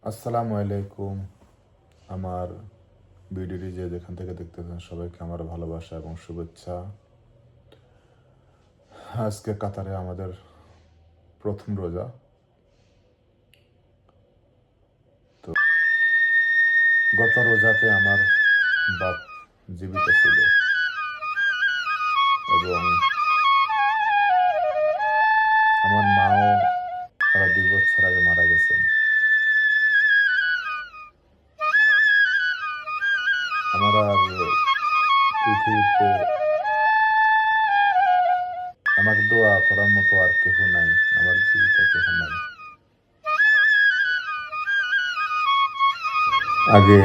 আসসালামু আলাইকুম। আমার ভিডিওটি যে যেখান থেকে দেখতেছেন সবাইকে আমার ভালোবাসা এবং শুভেচ্ছা। আজকে কাতারে আমাদের প্রথম রোজা। তো গত রোজাতে আমার বাপ জীবিত ছিল এবং আমার মাও তারা 2 বছর আগে মারা গেছেন। আমার আর পৃথিবীতে আমাকে দোয়া করার মতো আর কেহ নাই, আমার জীবিত কেহ নাই। আগে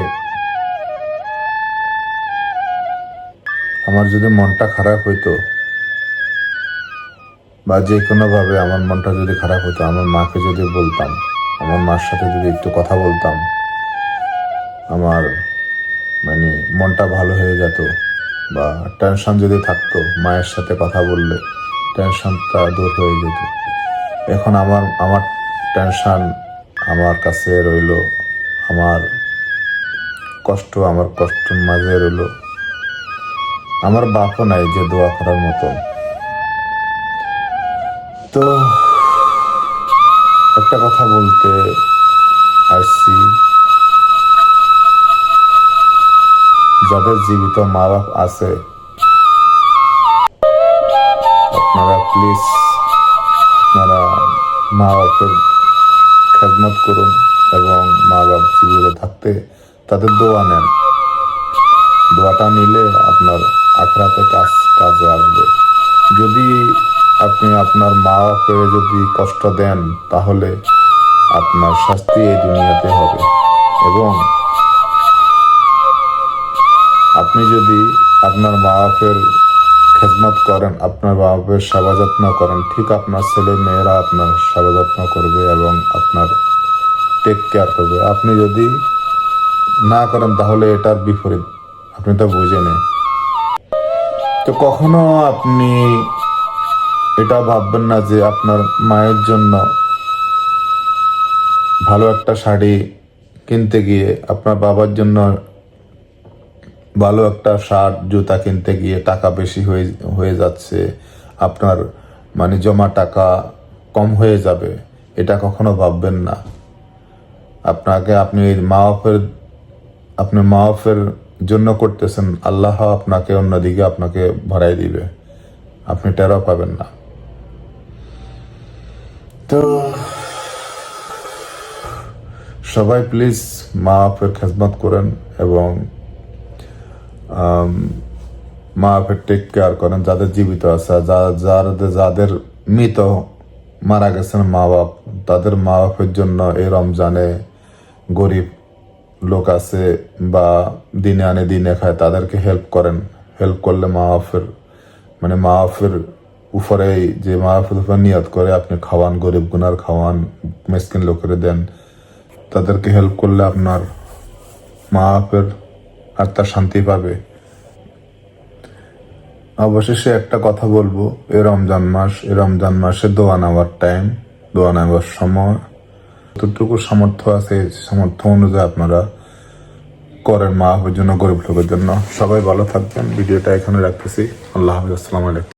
আমার যদি মনটা খারাপ হইতো বা যে কোনোভাবে আমার মনটা যদি খারাপ হতো, আমার মাকে যদি বলতাম, আমার মার সাথে যদি একটু কথা বলতাম, আমার মনটা ভালো হয়ে যেত। বা টেনশন যদি থাকতো, মায়ের সাথে কথা বললে টেনশনটা দূর হয়ে যেত। এখন আমার আমার টেনশন আমার কাছে রইল, আমার কষ্টের মাঝে রইল। আমার বাপও নাই যে দোয়া করার মতন। তো একটা কথা বলতে আসছি, যাদের জীবিত মা বাপ আছে আপনারা প্লিজ আপনারা মা বাপের খেদমত করুন এবং মা বাপ জীবিত থাকতে তাদের দোয়া নেন। দোয়াটা নিলে আপনার আখরাতে কাজে আসবে। যদি আপনি আপনার মা বাপকে যদি কষ্ট দেন তাহলে আপনার শাস্তি এই দুনিয়াতে হবে, এবং আপনি যদি আপনার মা বাপের খেদমত করেন, আপনার মা বাপের সেবা যত্ন করেন, ঠিক আপনার ছেলে মেয়েরা আপনার সেবা যত্ন করবে এবং আপনার টেক কেয়ার করবে। আপনি যদি না করেন তাহলে এটার বিপরীত, আপনি তো বুঝে নেন। তো কখনো আপনি এটা ভাববেন না যে আপনার মায়ের জন্য ভালো একটা শাড়ি কিনতে গিয়ে, আপনার বাবার জন্য ভালো একটা শার্ট জুতা কিনতে গিয়ে টাকা বেশি হয়ে যাচ্ছে, আপনার জমা টাকা কম হয়ে যাবে। এটা কখনো ভাববেন না। আপনি মা বাপের জন্য করতেছেন, আল্লাহ আপনাকে অন্যদিকে আপনাকে ভরাই দিবে, আপনি টেরও পাবেন না। তো সবাই প্লিজ মা বাপের খেদমত করেন এবং মা বাপের টেক কেয়ার করেন, যাদের জীবিত আছে। যাদের মৃত মারা গেছেন মা বাপ, তাদের মা বাপের জন্য এই রমজানে গরিব লোক আছে বা দিনে আনে দিনে খায়, তাদেরকে হেল্প করেন। হেল্প করলে মা বাপের উপরে যে মা বাপের উপর নিয়ত করে আপনি খাওয়ান, গরিব গুনার খাওয়ান, মিসকিন লোকের দেন, তাদেরকে হেল্প করলে আপনার মা বাপের আত্মা শান্তি পাবে। অবশেষে একটা কথা বলবো, এই রমজান মাসে দোয়া নেওয়ার টাইম, দোয়া নেওয়ার সময় যতটুকু সামর্থ্য আছে সামর্থ্য অনুযায়ী আপনারা করেন মা বাপের জন্য, গরিব লোকের জন্য। সবাই ভালো থাকবেন। ভিডিওটা এখানে রাখতেছি। আল্লাহ হাফিজ। আসসালামু আলাইকুম।